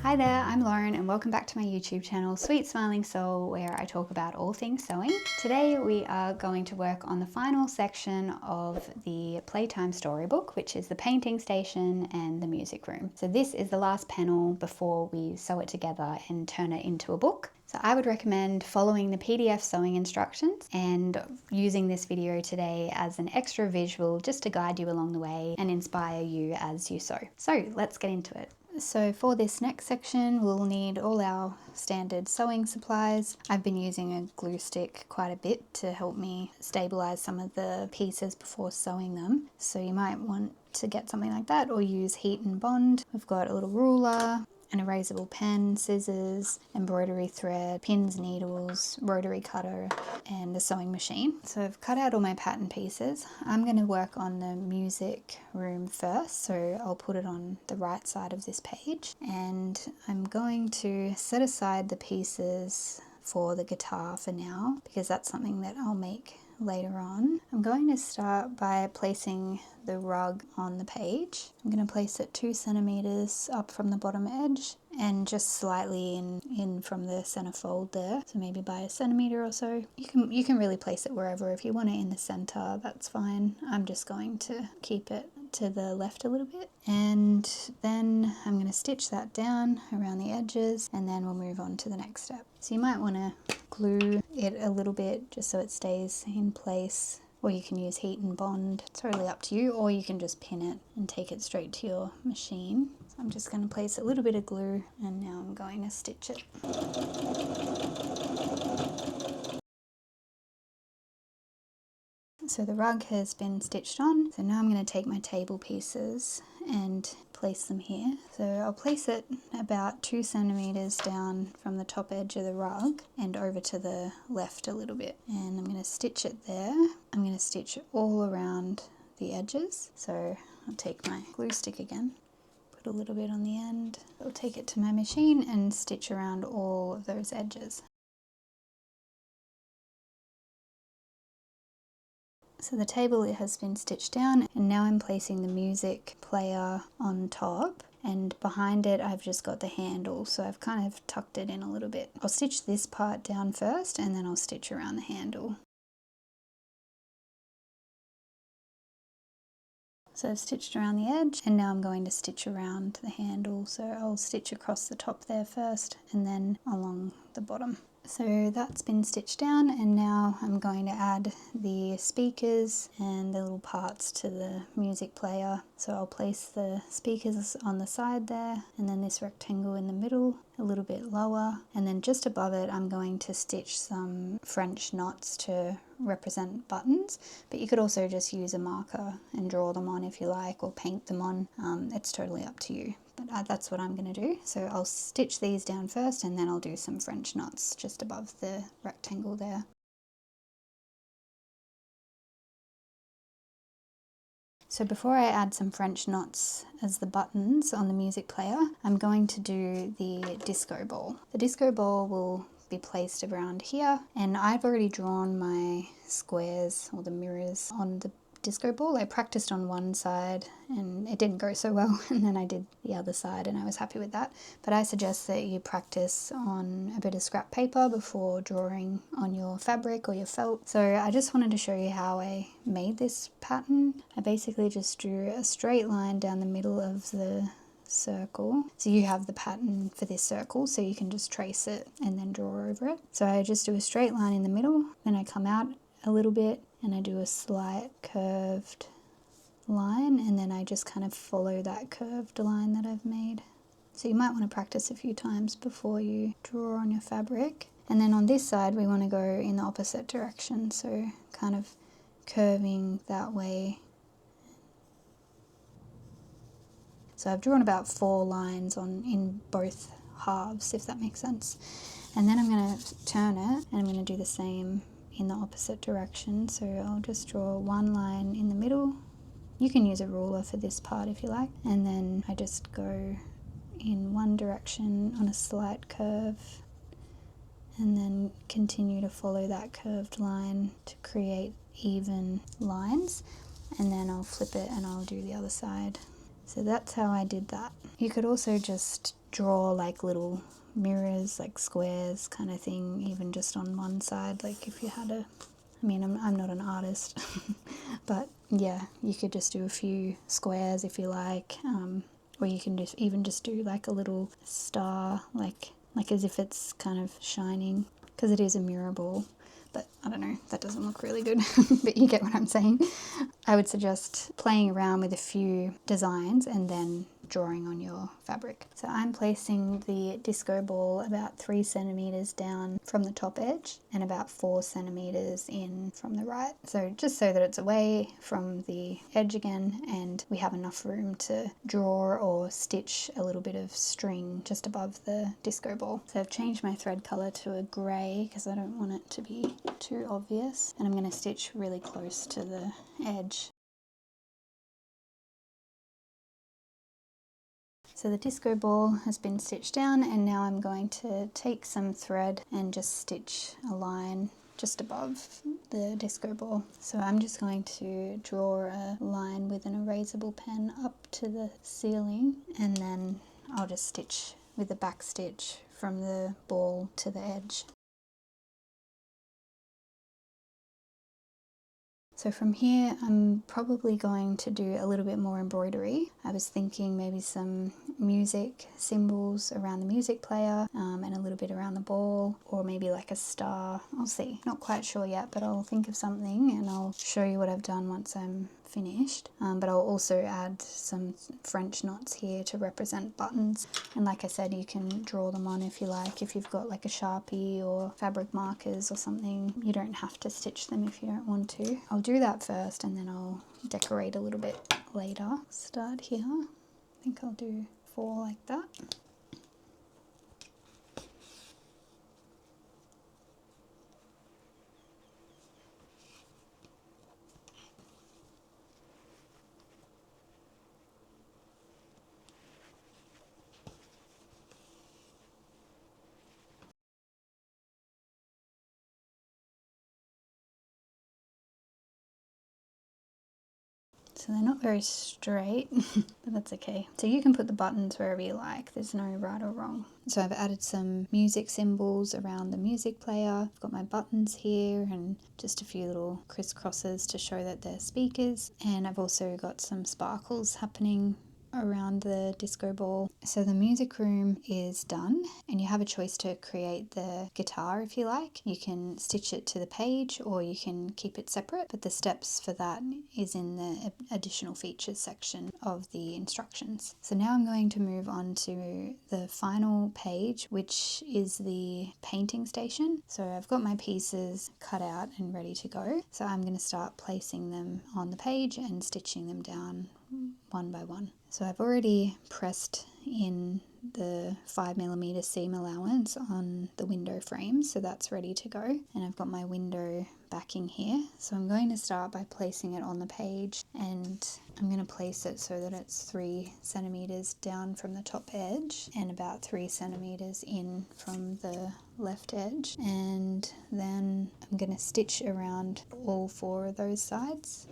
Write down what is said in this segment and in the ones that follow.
Hi there, I'm Lauren and welcome back to my YouTube channel Sweet Smiling Soul, where I talk about all things sewing. Today we are going to work on the final section of the Playtime Storybook, which is the painting station and the music room. So this is the last panel before we sew it together and turn it into a book. So I would recommend following the PDF sewing instructions and using this video today as an extra visual just to guide you along the way and inspire you as you sew. So let's get into it. So for this next section, we'll need all our standard sewing supplies. I've been using a glue stick quite a bit to help me stabilize some of the pieces before sewing them. So you might want to get something like that or use heat and bond. We've got a little ruler, an erasable pen, scissors, embroidery thread, pins, needles, rotary cutter, and the sewing machine. So I've cut out all my pattern pieces. I'm going to work on the music room first, so I'll put it on the right side of this page, and I'm going to set aside the pieces for the guitar for now because that's something that I'll make later on. I'm going to start by placing the rug on the page. I'm going to place it 2 centimeters up from the bottom edge and just slightly in from the center fold there, so maybe by 1 centimeter or so. You can really place it wherever. If you want it in the center, that's fine. I'm just going to keep it to the left a little bit, and then I'm going to stitch that down around the edges, and then we'll move on to the next step. So you might want to glue it a little bit just so it stays in place, or you can use heat and bond. It's totally up to you, or you can just pin it and take it straight to your machine. So I'm just going to place a little bit of glue, and now I'm going to stitch it. So the rug has been stitched on, so now I'm going to take my table pieces and place them here. So I'll place it about 2 centimeters down from the top edge of the rug and over to the left a little bit, and I'm going to stitch it there. I'm going to stitch all around the edges. So I'll take my glue stick again, put a little bit on the end. I'll take it to my machine and stitch around all of those edges. So the table has been stitched down, and now I'm placing the music player on top, and behind it I've just got the handle, so I've kind of tucked it in a little bit. I'll stitch this part down first and then I'll stitch around the handle. So I've stitched around the edge, and now I'm going to stitch around the handle. So I'll stitch across the top there first and then along the bottom. So that's been stitched down, and now I'm going to add the speakers and the little parts to the music player. So I'll place the speakers on the side there, and then this rectangle in the middle, a little bit lower, and then just above it I'm going to stitch some French knots to represent buttons, but you could also just use a marker and draw them on if you like, or paint them on. It's totally up to you. But that's what I'm going to do. So I'll stitch these down first, and then I'll do some French knots just above the rectangle there. So before I add some French knots as the buttons on the music player, I'm going to do the disco ball. The disco ball will be placed around here, and I've already drawn my squares or the mirrors on the disco ball. I practiced on one side and it didn't go so well, and then I did the other side and I was happy with that. But I suggest that you practice on a bit of scrap paper before drawing on your fabric or your felt. So I just wanted to show you how I made this pattern. I basically just drew a straight line down the middle of the circle. So you have the pattern for this circle, so you can just trace it and then draw over it. So I just do a straight line in the middle, then I come out a little bit and I do a slight curved line, and then I just kind of follow that curved line that I've made. So you might want to practice a few times before you draw on your fabric. And then on this side we want to go in the opposite direction, so kind of curving that way. So I've drawn about 4 lines in both halves, if that makes sense. And then I'm going to turn it and I'm going to do the same in the opposite direction. So I'll just draw 1 line in the middle. You can use a ruler for this part if you like. And then I just go in one direction on a slight curve, and then continue to follow that curved line to create even lines. And then I'll flip it and I'll do the other side. So that's how I did that. You could also just draw like little mirrors, like squares kind of thing, even just on one side. Like if you had I mean, I'm not an artist, but yeah, you could just do a few squares if you like, or you can just do like a little star, like as if it's kind of shining, because it is a mirror ball. But I don't know, that doesn't look really good, but you get what I'm saying. I would suggest playing around with a few designs and then drawing on your fabric. So I'm placing the disco ball about 3 centimeters down from the top edge and about 4 centimeters in from the right. So just so that it's away from the edge again, and we have enough room to draw or stitch a little bit of string just above the disco ball. So I've changed my thread color to a gray because I don't want it to be too obvious, and I'm going to stitch really close to the edge. So the disco ball has been stitched down, and now I'm going to take some thread and just stitch a line just above the disco ball. So I'm just going to draw a line with an erasable pen up to the ceiling, and then I'll just stitch with the back stitch from the ball to the edge. So from here, I'm probably going to do a little bit more embroidery. I was thinking maybe some music symbols around the music player, and a little bit around the ball, or maybe like a star. I'll see. Not quite sure yet, but I'll think of something and I'll show you what I've done once I'm finished. But I'll also add some French knots here to represent buttons. And like I said, you can draw them on if you like. If you've got like a Sharpie or fabric markers or something, you don't have to stitch them if you don't want to. I'll do that first and then I'll decorate a little bit later. Start here. I think I'll do 4 like that. So they're not very straight, but that's okay. So you can put the buttons wherever you like. There's no right or wrong. So I've added some music symbols around the music player. I've got my buttons here and just a few little crisscrosses to show that they're speakers. And I've also got some sparkles happening around the disco ball. So the music room is done, and you have a choice to create the guitar if you like. You can stitch it to the page or you can keep it separate, but the steps for that is in the additional features section of the instructions. So now I'm going to move on to the final page, which is the painting station. So I've got my pieces cut out and ready to go. So I'm going to start placing them on the page and stitching them down one by one. So I've already pressed in the 5mm seam allowance on the window frame, so that's ready to go. And I've got my window backing here. So I'm going to start by placing it on the page, and I'm going to place it so that it's 3 centimeters down from the top edge and about 3 centimeters in from the left edge. And then I'm going to stitch around all 4 of those sides.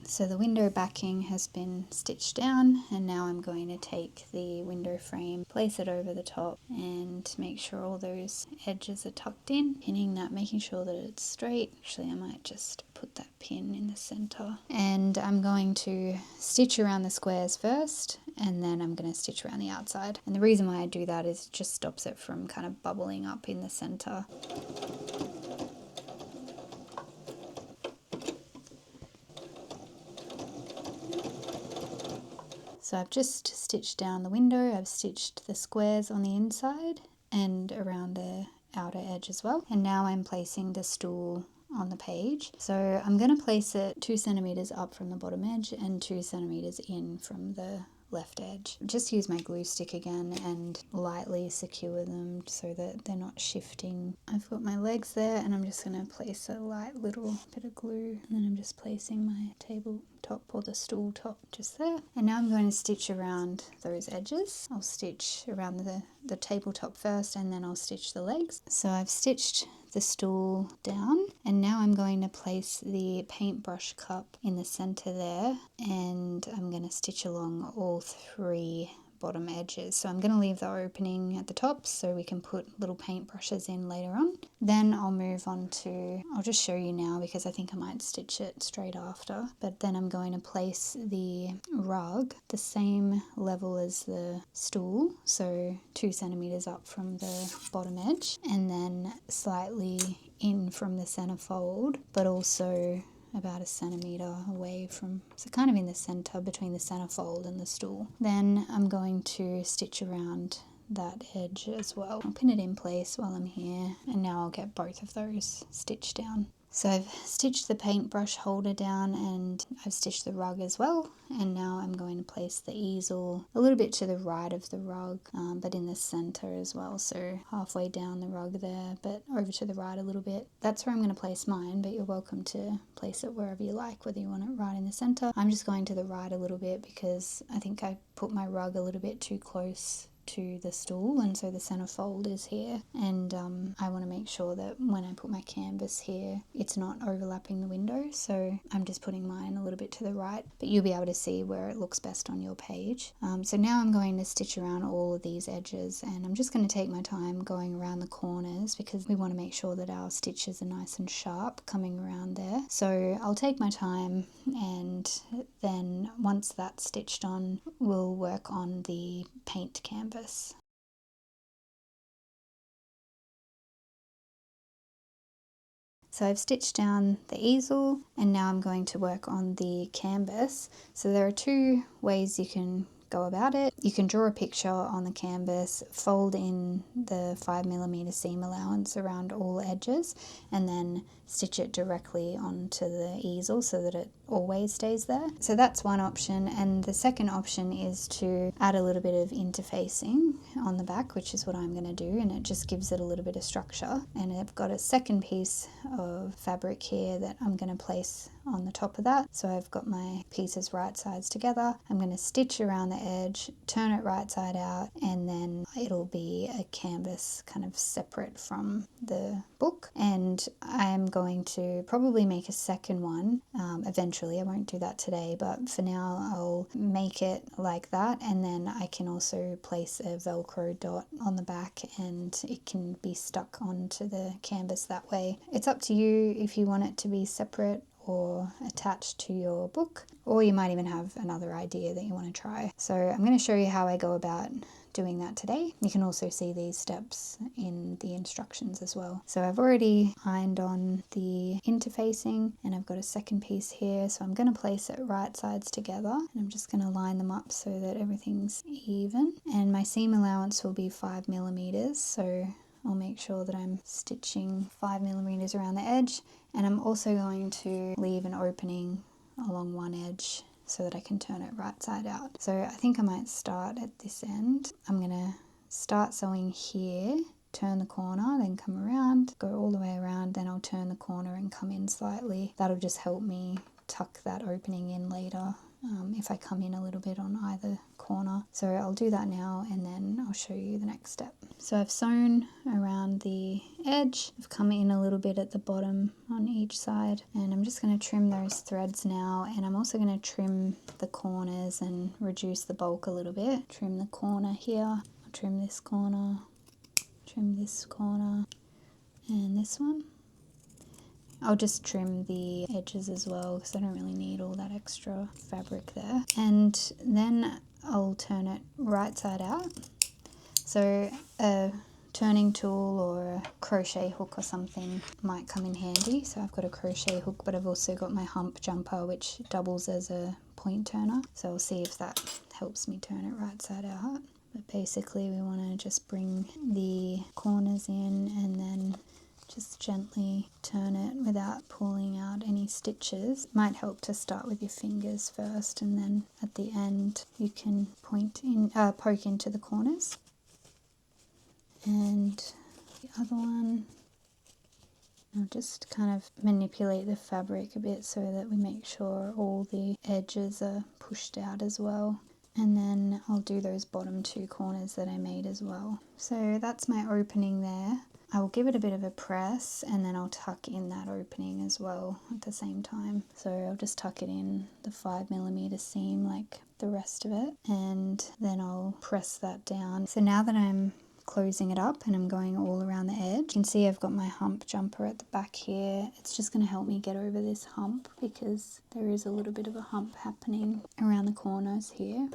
So the window backing has been stitched down, and now I'm going to take the window frame, place it over the top and make sure all those edges are tucked in, pinning that, making sure that it's straight. Actually, I might just put that pin in the center. And I'm going to stitch around the squares first, and then I'm going to stitch around the outside. And the reason why I do that is it just stops it from kind of bubbling up in the center. So I've just stitched down the window, I've stitched the squares on the inside and around the outer edge as well. And now I'm placing the stool on the page. So I'm going to place it 2 centimeters up from the bottom edge and 2 centimeters in from the left edge. Just use my glue stick again and lightly secure them so that they're not shifting. I've got my legs there, and I'm just going to place a light little bit of glue, and then I'm just placing my tabletop or the stool top just there. And now I'm going to stitch around those edges. I'll stitch around the tabletop first, and then I'll stitch the legs. So I've stitched the stool down, and now I'm going to place the paintbrush cup in the center there, and I'm going to stitch along all 3 bottom edges. So I'm going to leave the opening at the top so we can put little paintbrushes in later on. Then I'll move on to, I'll just show you now because I think I might stitch it straight after, but then I'm going to place the rug the same level as the stool, so 2 centimeters up from the bottom edge, and then slightly in from the center fold, but also about 1 centimeter away from, so kind of in the center between the center fold and the stool. Then I'm going to stitch around that edge as well. I'll pin it in place while I'm here, and now I'll get both of those stitched down. So I've stitched the paintbrush holder down, and I've stitched the rug as well, and now I'm going to place the easel a little bit to the right of the rug, but in the center as well, so halfway down the rug there, but over to the right a little bit. That's where I'm going to place mine, but you're welcome to place it wherever you like, whether you want it right in the center. I'm just going to the right a little bit because I think I put my rug a little bit too close to the stool, and so the center fold is here, and I want to make sure that when I put my canvas here it's not overlapping the window, so I'm just putting mine a little bit to the right, but you'll be able to see where it looks best on your page. So now I'm going to stitch around all of these edges, and I'm just going to take my time going around the corners because we want to make sure that our stitches are nice and sharp coming around there. So I'll take my time, and then once that's stitched on we'll work on the paint canvas. So I've stitched down the easel, and now I'm going to work on the canvas. So there are 2 ways you can go about it. You can draw a picture on the canvas, fold in the 5mm seam allowance around all edges, and then stitch it directly onto the easel so that it always stays there. So that's one option, and the second option is to add a little bit of interfacing on the back, which is what I'm going to do, and it just gives it a little bit of structure. And I've got a second piece of fabric here that I'm going to place on the top of that. So I've got my pieces right sides together. I'm going to stitch around the edge, turn it right side out, and then it'll be a canvas kind of separate from the book. And I'm going to probably make a second one eventually. I won't do that today, but for now I'll make it like that, and then I can also place a Velcro dot on the back and it can be stuck onto the canvas that way. It's up to you if you want it to be separate or attached to your book, or you might even have another idea that you want to try. So I'm going to show you how I go about doing that today. You can also see these steps in the instructions as well. So I've already ironed on the interfacing, and I've got a second piece here, so I'm going to place it right sides together, and I'm just going to line them up so that everything's even. And my seam allowance will be 5mm, so I'll make sure that I'm stitching 5mm around the edge, and I'm also going to leave an opening along one edge so that I can turn it right side out. So I think I might start at this end. I'm going to start sewing here, turn the corner, then come around, go all the way around, then I'll turn the corner and come in slightly. That'll just help me tuck that opening in later if I come in a little bit on either corner. So I'll do that now, and then I'll show you the next step. So I've sewn around the edge, I've come in a little bit at the bottom on each side, and I'm just going to trim those threads now, and I'm also going to trim the corners and reduce the bulk a little bit. Trim the corner here, I'll trim this corner, trim this corner, and this one. I'll just trim the edges as well because I don't really need all that extra fabric there. And then I'll turn it right side out. So a turning tool or a crochet hook or something might come in handy. So I've got a crochet hook, but I've also got my hump jumper which doubles as a point turner. So I'll see if that helps me turn it right side out. But basically we want to just bring the corners in and then just gently turn it without pulling out any stitches. It might help to start with your fingers first, and then at the end you can poke into the corners. And the other one, I'll just kind of manipulate the fabric a bit so that we make sure all the edges are pushed out as well. And then I'll do those bottom 2 corners that I made as well. So that's my opening there. I will give it a bit of a press and then I'll tuck in that opening as well at the same time. So I'll just tuck it in the 5mm seam like the rest of it, and then I'll press that down. So now that I'm closing it up and I'm going all around the edge, you can see I've got my hump jumper at the back here. It's just going to help me get over this hump because there is a little bit of a hump happening around the corners here.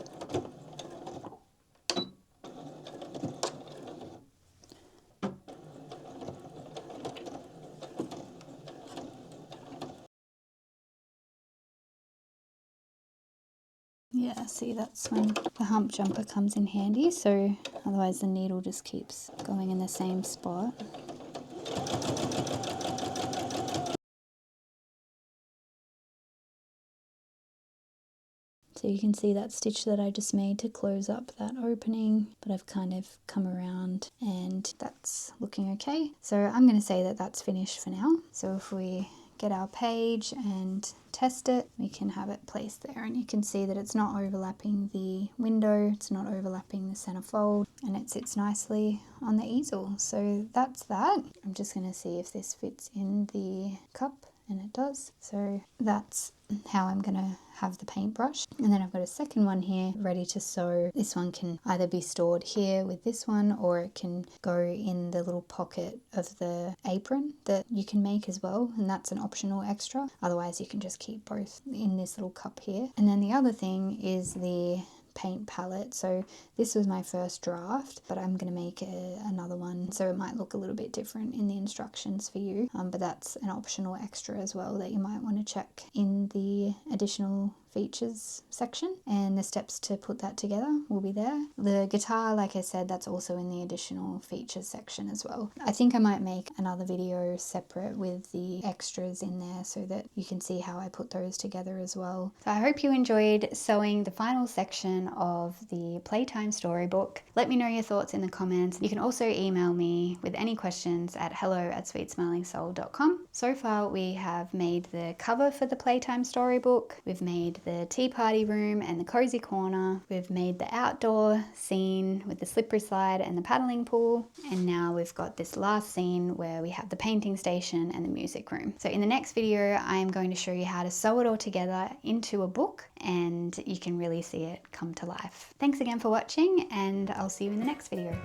Yeah, see, that's when the hump jumper comes in handy, so otherwise the needle just keeps going in the same spot. So you can see that stitch that I just made to close up that opening, but I've kind of come around and that's looking okay. So I'm going to say that that's finished for now. So if we get our page and test it, we can have it placed there, and you can see that it's not overlapping the window, it's not overlapping the center fold, and it sits nicely on the easel. So that's that. I'm just going to see if this fits in the cup, and it does. So that's how I'm going to have the paintbrush. And then I've got a second one here ready to sew. This one can either be stored here with this one, or it can go in the little pocket of the apron that you can make as well, and that's an optional extra. Otherwise you can just keep both in this little cup here. And then the other thing is the paint palette. So this was my first draft, but I'm going to make another one, so it might look a little bit different in the instructions for you, but that's an optional extra as well that you might want to check in the additional features section, and the steps to put that together will be there. The guitar, like I said, that's also in the additional features section as well. I think I might make another video separate with the extras in there so that you can see how I put those together as well. So I hope you enjoyed sewing the final section of the Playtime Storybook. Let me know your thoughts in the comments. You can also email me with any questions at hello@sweetsmilingsoul.com. So far we have made the cover for the Playtime Storybook, we've made the tea party room and the cozy corner, we've made the outdoor scene with the slippery slide and the paddling pool, and now we've got this last scene where we have the painting station and the music room. So in the next video I'm going to show you how to sew it all together into a book, and you can really see it come to life. Thanks again for watching, and I'll see you in the next video.